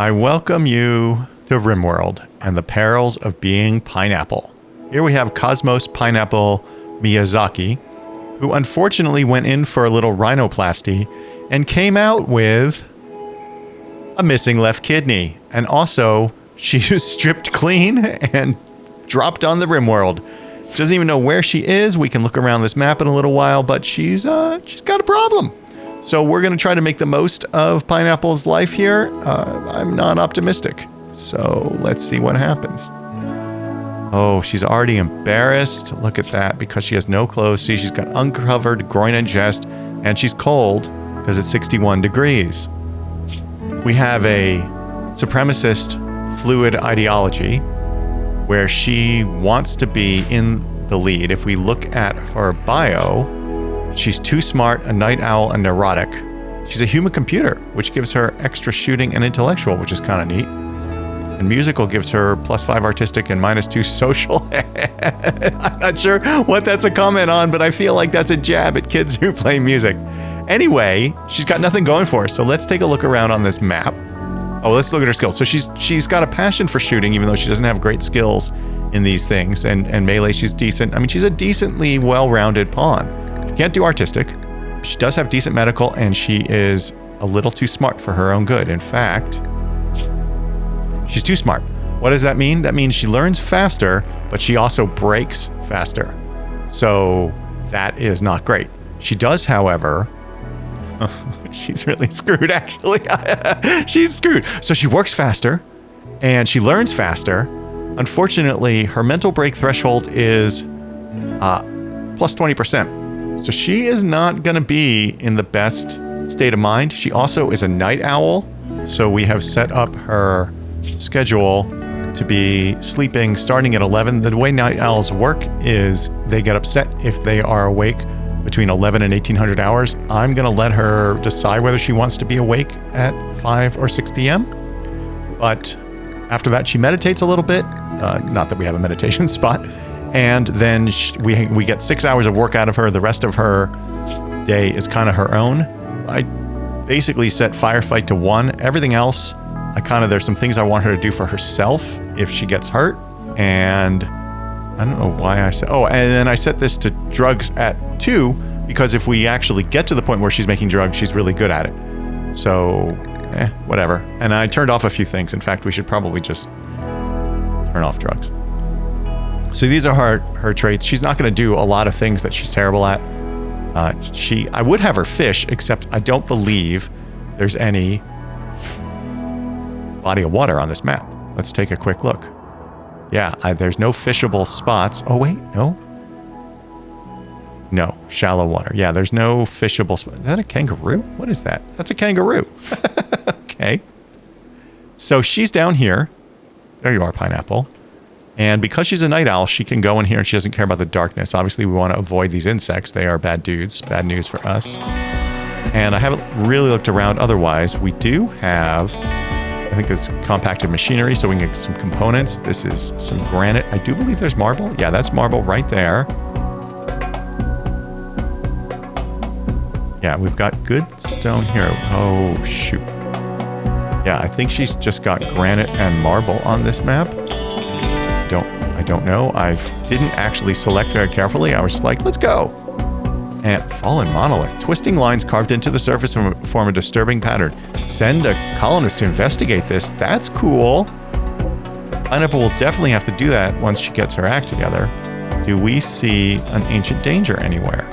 I welcome you to Rimworld and the perils of being pineapple. Here we have Kosmos Pineapple Miyazaki, who unfortunately went in for a little rhinoplasty and came out with a missing left kidney. And also, she was stripped clean and dropped on the Rimworld. She doesn't even know where she is. We can look around this map in a little while, but she's got a problem. So we're going to try to make the most of Pineapple's life here. I'm not optimistic. So let's see what happens. Oh, she's already embarrassed. Look at that, because she has no clothes. See, she's got uncovered groin and chest, and she's cold because it's 61 degrees. We have a supremacist fluid ideology where she wants to be in the lead. If we look at her bio, she's too smart, a night owl, and neurotic. She's a human computer, which gives her extra shooting and intellectual, which is kind of neat. And musical gives her +5 artistic and -2 social. I'm not sure what that's a comment on, but I feel like that's a jab at kids who play music. Anyway, she's got nothing going for her, so let's take a look around on this map. Oh, let's look at her skills. So she's got a passion for shooting, even though she doesn't have great skills in these things. And melee, she's decent. I mean, she's a decently well-rounded pawn. She can't do artistic. She does have decent medical, and she is a little too smart for her own good. In fact, she's too smart. What does that mean? That means she learns faster, but she also breaks faster. So that is not great. She does, however... she's really screwed, actually. She's screwed. So she works faster, and she learns faster. Unfortunately, her mental break threshold is plus 20%. So she is not going to be in the best state of mind. She also is a night owl. So we have set up her schedule to be sleeping starting at 11. The way night owls work is they get upset if they are awake between 11 and 1800 hours. I'm going to let her decide whether she wants to be awake at 5 or 6 p.m. But after that, she meditates a little bit. Not that we have a meditation spot. And then we get 6 hours of work out of her. The rest of her day is kind of her own. I basically set firefight to 1. Everything else, there's some things I want her to do for herself if she gets hurt. And I don't know why I said... Oh, and then I set this to drugs at 2, because if we actually get to the point where she's making drugs, she's really good at it. So, whatever. And I turned off a few things. In fact, we should probably just turn off drugs. So these are her traits. She's not going to do a lot of things that she's terrible at. I would have her fish, except I don't believe there's any body of water on this map. Let's take a quick look. Yeah, there's no fishable spots. Oh, wait, no. No, shallow water. Yeah, there's no fishable spot. Is that a kangaroo? What is that? That's a kangaroo. Okay. So she's down here. There you are, Pineapple. And because she's a night owl, she can go in here and she doesn't care about the darkness. Obviously, we want to avoid these insects. They are bad dudes. Bad news for us. And I haven't really looked around otherwise. We do have... I think it's compacted machinery, so we can get some components. This is some granite. I do believe there's marble. Yeah, that's marble right there. Yeah, we've got good stone here. Oh, shoot. Yeah, I think she's just got granite and marble on this map. I don't know. I didn't actually select very carefully. I was just like, let's go. And fallen monolith. Twisting lines carved into the surface form a disturbing pattern. Send a colonist to investigate this. That's cool. Pineapple will definitely have to do that once she gets her act together. Do we see an ancient danger anywhere?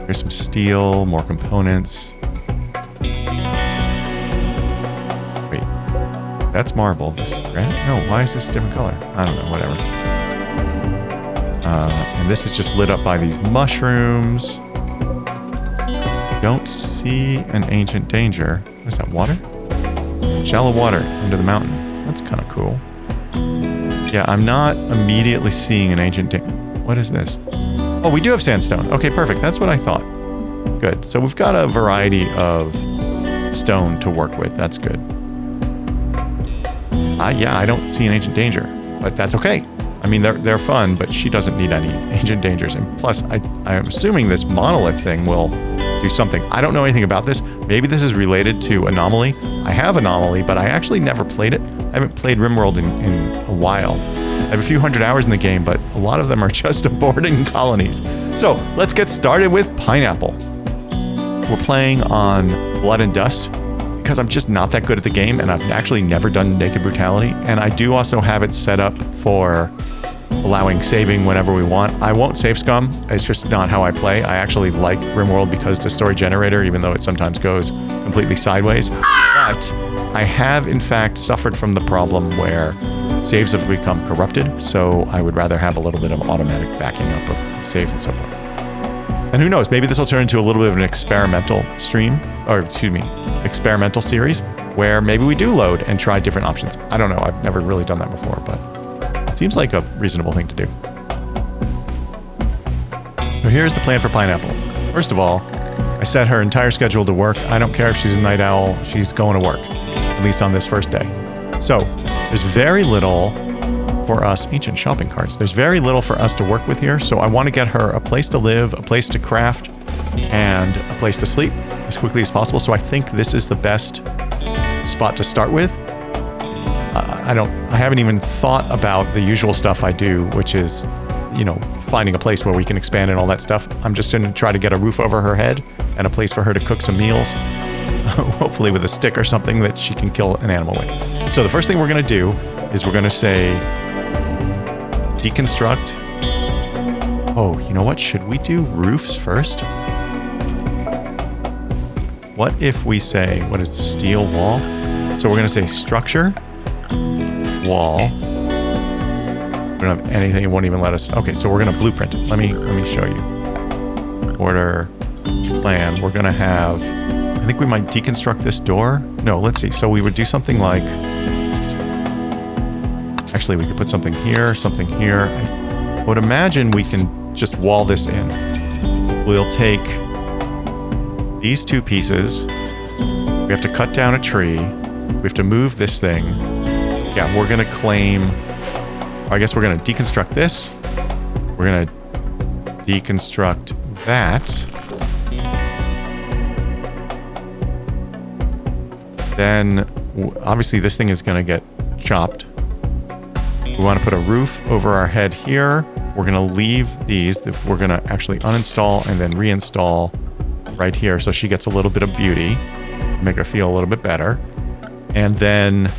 Here's some steel, more components. Wait, that's marble. This is granite? No, why is this a different color? I don't know, whatever. And this is just lit up by these mushrooms. Don't see an ancient danger. What is that, water? Shallow water under the mountain. That's kind of cool. Yeah, I'm not immediately seeing an ancient danger. What is this? Oh, we do have sandstone. Okay, perfect. That's what I thought. Good. So we've got a variety of stone to work with. That's good. Yeah, I don't see an ancient danger, but that's okay. I mean, they're fun, but she doesn't need any ancient dangers. And plus, I'm assuming this monolith thing will do something. I don't know anything about this. Maybe this is related to Anomaly. I have Anomaly, but I actually never played it. I haven't played Rimworld in a while. I have a few hundred hours in the game, but a lot of them are just aborting colonies. So let's get started with Pineapple. We're playing on Blood and Dust because I'm just not that good at the game, and I've actually never done Naked Brutality. And I do also have it set up for allowing saving whenever we want. I won't save scum. It's just not how I play. I actually like Rimworld because it's a story generator, even though it sometimes goes completely sideways. But I have, in fact, suffered from the problem where saves have become corrupted, so I would rather have a little bit of automatic backing up of saves and so forth. And who knows, maybe this will turn into a little bit of an experimental stream, or excuse me, experimental series, where maybe we do load and try different options. I don't know, I've never really done that before, but it seems like a reasonable thing to do. So here's the plan for Pineapple. First of all, I set her entire schedule to work. I don't care if she's a night owl, she's going to work, at least on this first day. So there's very little for us, ancient shopping carts, there's very little for us to work with here. So I want to get her a place to live, a place to craft, and a place to sleep as quickly as possible. So I think this is the best spot to start with. I haven't even thought about the usual stuff I do, which is, you know, finding a place where we can expand and all that stuff. I'm just going to try to get a roof over her head and a place for her to cook some meals, hopefully with a stick or something that she can kill an animal with. So the first thing we're going to do is we're going to say deconstruct. Oh, you know what? Should we do roofs first? What if we say, what is steel wall? So we're going to say structure, wall. We don't have anything. It won't even let us. Okay, so we're going to blueprint it. Let me show you. Order, plan. We're going to have, I think we might deconstruct this door. No, let's see. So we would do something like, actually we could put something here, something here. I would imagine we can just wall this in. We'll take these two pieces. We have to cut down a tree. We have to move this thing. Yeah, we're going to claim, I guess we're going to deconstruct this. We're going to deconstruct that. Then, obviously, this thing is going to get chopped. We want to put a roof over our head here. We're going to leave these. We're going to actually uninstall and then reinstall right here so she gets a little bit of beauty. Make her feel a little bit better. And then,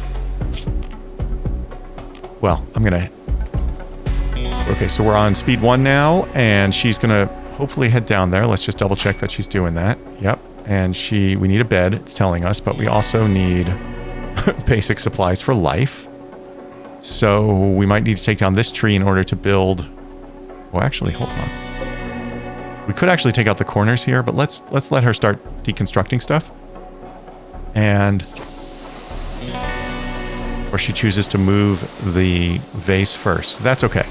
well, I'm going to... Okay, so we're on speed 1 now, and she's going to hopefully head down there. Let's just double check that she's doing that. Yep. And we need a bed, it's telling us, but we also need basic supplies for life. So we might need to take down this tree in order to build... Well, actually, hold on. We could actually take out the corners here, but let's let her start deconstructing stuff. And... or she chooses to move the vase first. That's okay.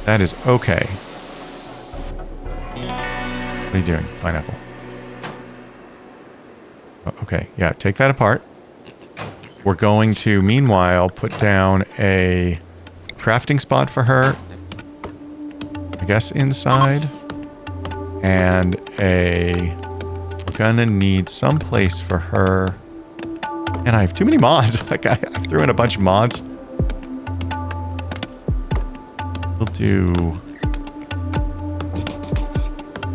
That is okay. What are you doing, Pineapple? Okay, yeah, take that apart. We're going to, meanwhile, put down a crafting spot for her. I guess inside. And we're gonna need some place for her. And I have too many mods. Like I threw in a bunch of mods. We'll do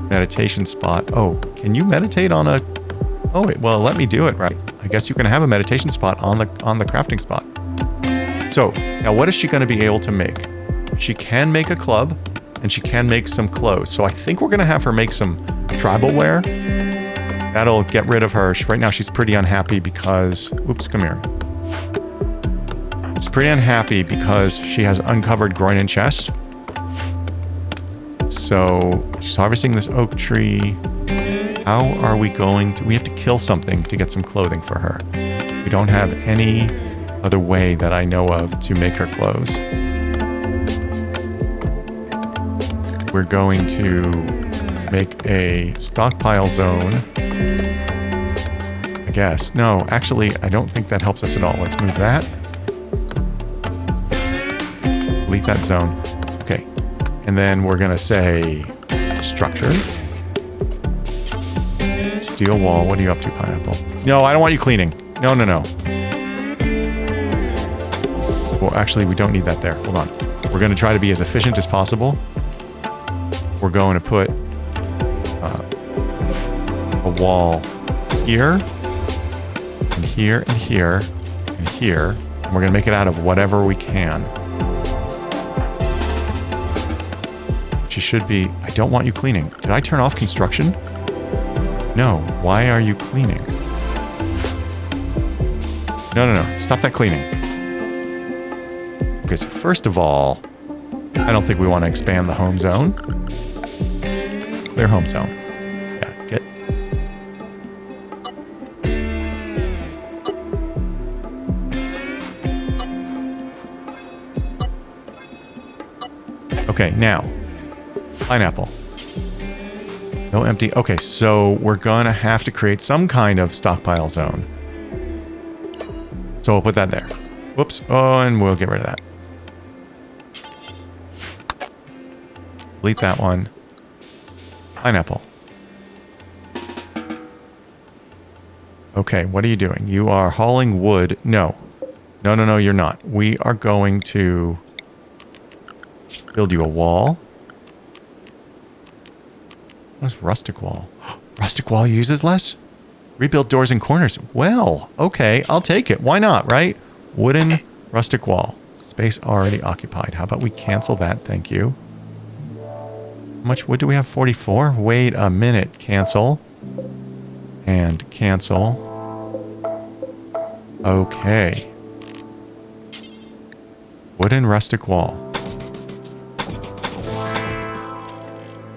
meditation spot. Oh, can you meditate on a... Oh, wait, well, let me do it, right? I guess you can have a meditation spot on the crafting spot. So, now what is she going to be able to make? She can make a club, and she can make some clothes. So I think we're going to have her make some tribal wear. That'll get rid of her. Right now she's pretty unhappy because... Oops, come here. She's pretty unhappy because she has uncovered groin and chest. So she's harvesting this oak tree. How are we going to... We have to kill something to get some clothing for her. We don't have any other way that I know of to make her clothes. We're going to make a stockpile zone. I guess. No, actually, I don't think that helps us at all. Let's move that. Delete that zone. Okay. And then we're going to say structure. Steel wall. What are you up to, Pineapple? No, I don't want you cleaning. No, no, no. Well, actually, we don't need that there. Hold on. We're going to try to be as efficient as possible. We're going to put a wall here, and here, and here, and here. And we're going to make it out of whatever we can. She should be... I don't want you cleaning. Did I turn off construction? No. Why are you cleaning? No, no, no. Stop that cleaning. Okay, so first of all, I don't think we want to expand the home zone. Clear home zone. Yeah, get... Okay, now... Pineapple. No empty. Okay, so we're gonna have to create some kind of stockpile zone. So we'll put that there. Whoops. Oh, and we'll get rid of that. Delete that one. Pineapple. Okay, what are you doing? You are hauling wood. No. No, no, no, you're not. We are going to build you a wall. What is rustic wall? Rustic wall uses less? Rebuild doors and corners. Well, okay, I'll take it. Why not, right? Wooden rustic wall. Space already occupied. How about we cancel that? Thank you. How much wood do we have? 44? Wait a minute. Cancel. And cancel. Okay. Wooden rustic wall.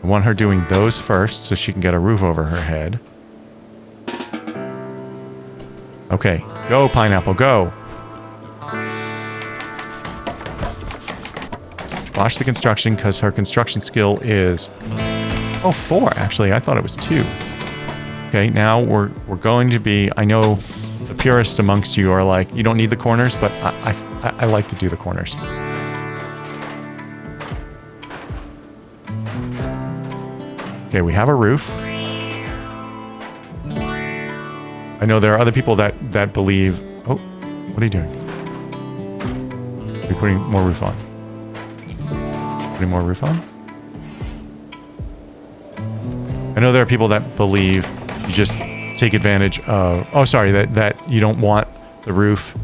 I want her doing those first so she can get a roof over her head. Okay, go Pineapple, go. Watch the construction because her construction skill is... Oh, 4 actually. I thought it was 2. Okay, now we're going to be... I know the purists amongst you are like, you don't need the corners, but I like to do the corners. Okay, we have a roof. I know there are other people that believe... Oh, what are you doing? Are you putting more roof on? Putting more roof on? I know there are people that believe you just take advantage of... Oh, sorry, that you don't want the roof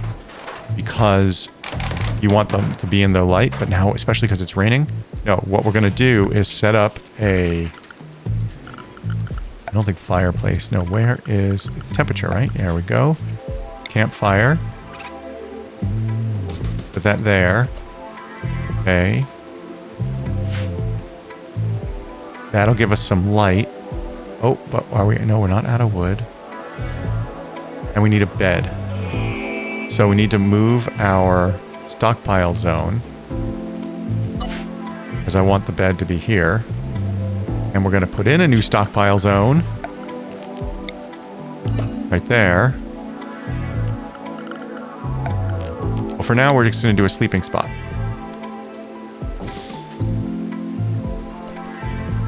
because you want them to be in the light, but now, especially because it's raining. No, what we're going to do is set up a... I don't think fireplace. No, where is... It's temperature, right? There we go. Campfire. Put that there. Okay. That'll give us some light. Oh, but are we... No, we're not out of wood. And we need a bed. So we need to move our stockpile zone. Because I want the bed to be here. And we're going to put in a new stockpile zone. Right there. Well, for now, we're just going to do a sleeping spot.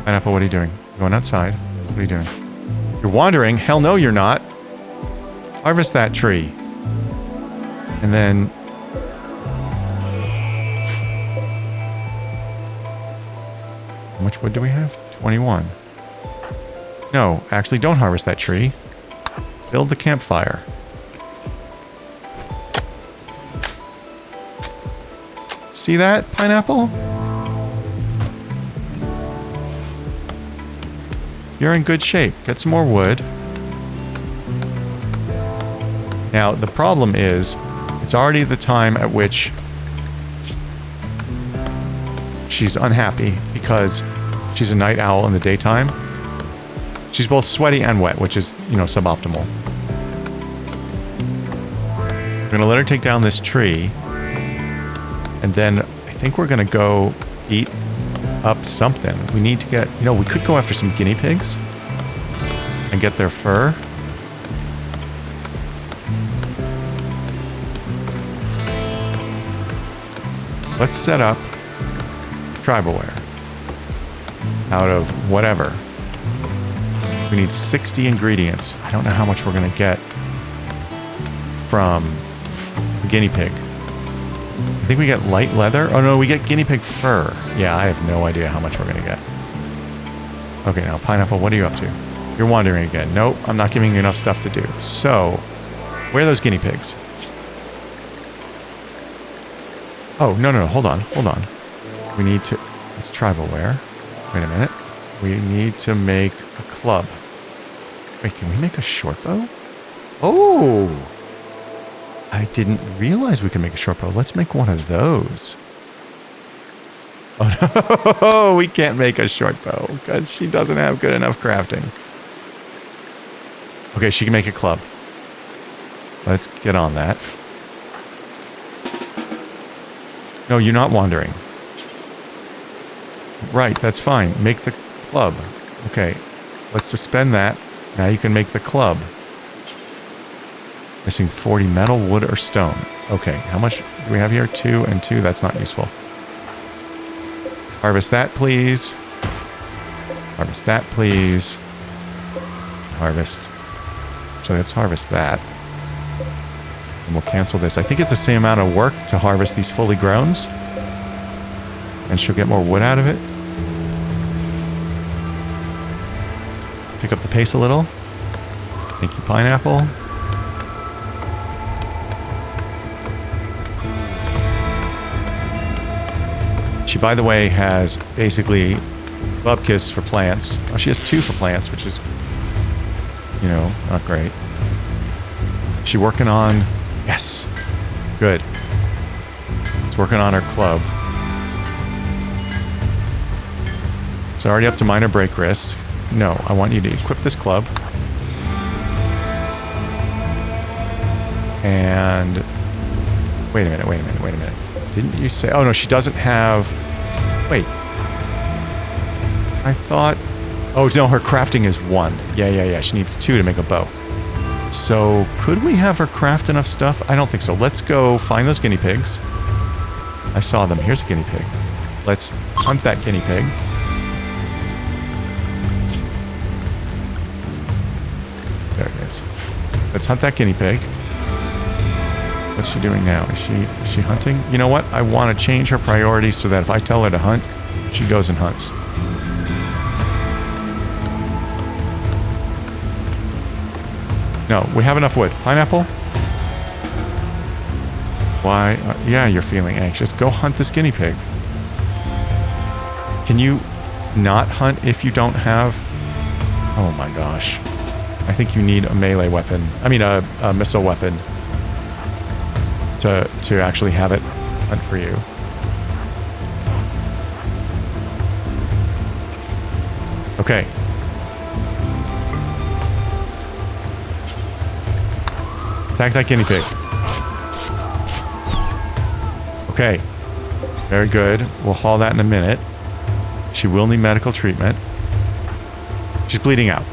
Pineapple, what are you doing? You're going outside. What are you doing? You're wandering? Hell no, you're not. Harvest that tree. And then... How much wood do we have? 21. No, actually don't harvest that tree. Build the campfire. See that, Pineapple? You're in good shape. Get some more wood. Now, the problem is, it's already the time at which she's unhappy because she's a night owl in the daytime. She's both sweaty and wet, which is, you know, suboptimal. We're going to let her take down this tree. And then I think we're going to go eat up something. We need to get, you know, we could go after some guinea pigs and get their fur. Let's set up tribalware out of whatever. We need 60 ingredients. I don't know how much we're going to get from the guinea pig. I think we get light leather. Oh no, we get guinea pig fur. Yeah, I have no idea how much we're going to get. Okay, now Pineapple, what are you up to? You're wandering again. Nope, I'm not giving you enough stuff to do. So, where are those guinea pigs? Oh, no, hold on. We need to... It's tribal wear. Wait a minute. We need to make a club. Wait, can we make a short bow? Oh! I didn't realize we could make a short bow. Let's make one of those. Oh no, we can't make a short bow because she doesn't have good enough crafting. Okay, she can make a club. Let's get on that. No, you're not wandering. Right, that's fine. Make the club. Okay, let's suspend that. Now you can make the club. Missing 40 metal, wood, or stone. Okay, how much do we have here? 2 and 2. That's not useful. Harvest that, please. Harvest that, please. Harvest. So let's harvest that. And we'll cancel this. I think it's the same amount of work to harvest these fully growns. And she'll get more wood out of it. Pick up the pace a little. Thank you, Pineapple. She, by the way, has basically Bubkiss for plants. Oh, she has 2 for plants, which is, you know, not great. Is she working on... Yes. Good. She's working on her club. So already up to minor break wrist. No, I want you to equip this club. And... Wait a minute. Didn't you say... Oh, no, she doesn't have... Wait. I thought... Oh, no, her crafting is 1. Yeah. She needs 2 to make a bow. So, could we have her craft enough stuff? I don't think so. Let's go find those guinea pigs. I saw them. Here's a guinea pig. Let's hunt that guinea pig. There it is. Let's hunt that guinea pig. What's she doing now? Is she hunting? You know what? I want to change her priorities so that if I tell her to hunt, she goes and hunts. No, we have enough wood. Pineapple? Why? Yeah, you're feeling anxious. Go hunt this guinea pig. Can you not hunt if you don't have... Oh my gosh. I think you need a melee weapon. I mean, a missile weapon. To actually have it hunt for you. Okay. Attack that guinea pig. Okay. Very good. We'll haul that in a minute. She will need medical treatment. She's bleeding out.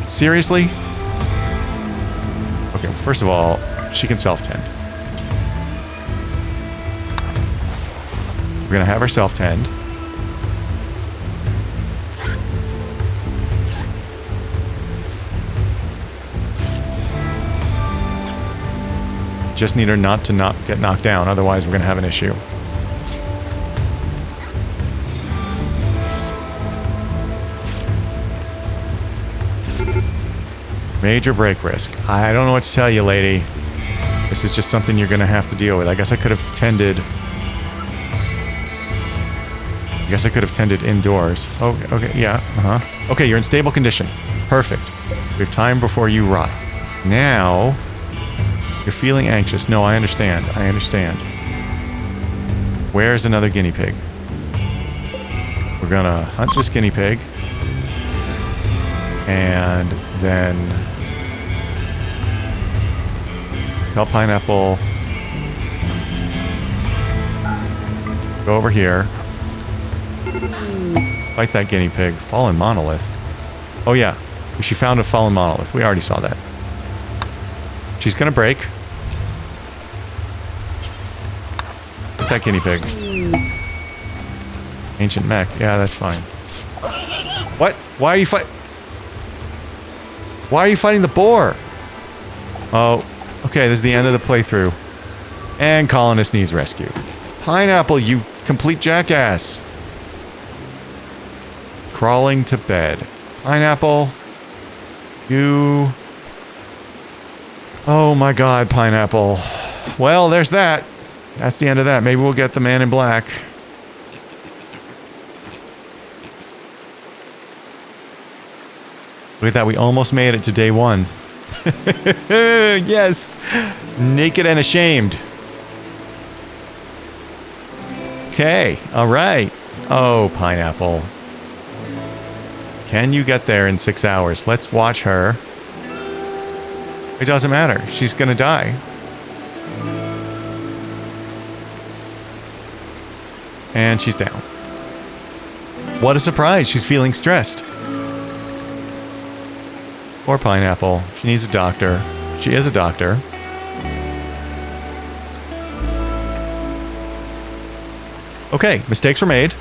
Seriously? Okay, first of all, she can self-tend. We're going to have her self-tend. Just need her not to get knocked down, otherwise we're going to have an issue. Major break risk. I don't know what to tell you, lady. This is just something you're going to have to deal with. I guess I could have tended... indoors. Oh, okay, yeah, Okay, you're in stable condition. Perfect. We have time before you rot. Now, you're feeling anxious. No, I understand. Where's another guinea pig? We're gonna hunt this guinea pig. And then... tell Pineapple... go over here. Fight that guinea pig. Fallen monolith. Oh yeah, she found a fallen monolith. We already saw that. She's gonna break. Fight that guinea pig. Ancient mech. Yeah, that's fine. What? Why are you fight? Why are you fighting the boar? Oh, okay, this is the end of the playthrough. And colonist needs rescue. Pineapple, you complete jackass. Crawling to bed. Pineapple, you... Oh my god, Pineapple. Well, there's that. That's the end of that. Maybe we'll get the man in black. Look at that, we almost made it to day 1. Yes! Naked and ashamed. Okay, alright. Oh, Pineapple. Can you get there in 6 hours? Let's watch her. It doesn't matter. She's gonna die. And she's down. What a surprise. She's feeling stressed. Poor Pineapple. She needs a doctor. She is a doctor. Okay, mistakes were made.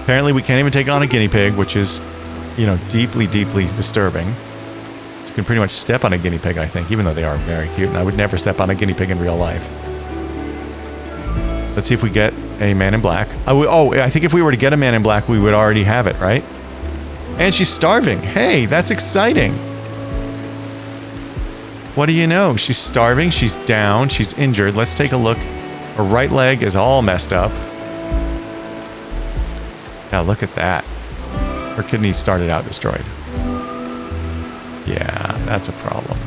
Apparently we can't even take on a guinea pig, which is, you know, deeply, deeply disturbing. You can pretty much step on a guinea pig, I think, even though they are very cute, and I would never step on a guinea pig in real life. Let's see if we get a man in black. I think if we were to get a man in black, we would already have it, right? And she's starving. Hey, that's exciting. What do you know? She's starving, she's down, she's injured. Let's take a look. Her right leg is all messed up. Now look at that. Her kidneys started out destroyed. Yeah, that's a problem.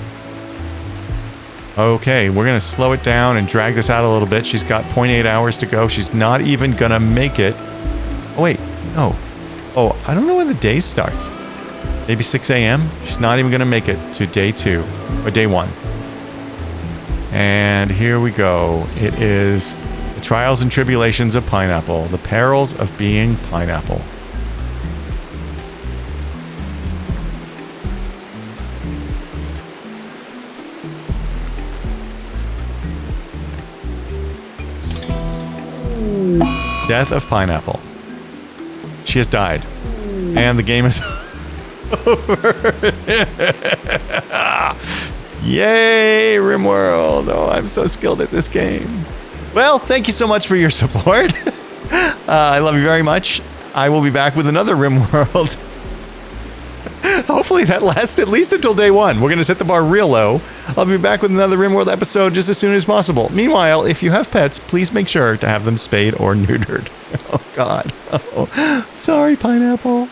Okay, we're going to slow it down and drag this out a little bit. She's got 0.8 hours to go. She's not even going to make it. Oh, wait. No. Oh, I don't know when the day starts. Maybe 6 a.m.? She's not even going to make it to day 2. Or day 1. And here we go. It is the trials and tribulations of Pineapple. The perils of being Pineapple. Death of Pineapple. She has died. And the game is over. Yay, Rimworld. Oh, I'm so skilled at this game. Well, thank you so much for your support. I love you very much. I will be back with another Rimworld. Hopefully that lasts at least until day 1. We're going to set the bar real low. I'll be back with another Rimworld episode just as soon as possible. Meanwhile, if you have pets, please make sure to have them spayed or neutered. Oh, God. Oh, sorry, Pineapple.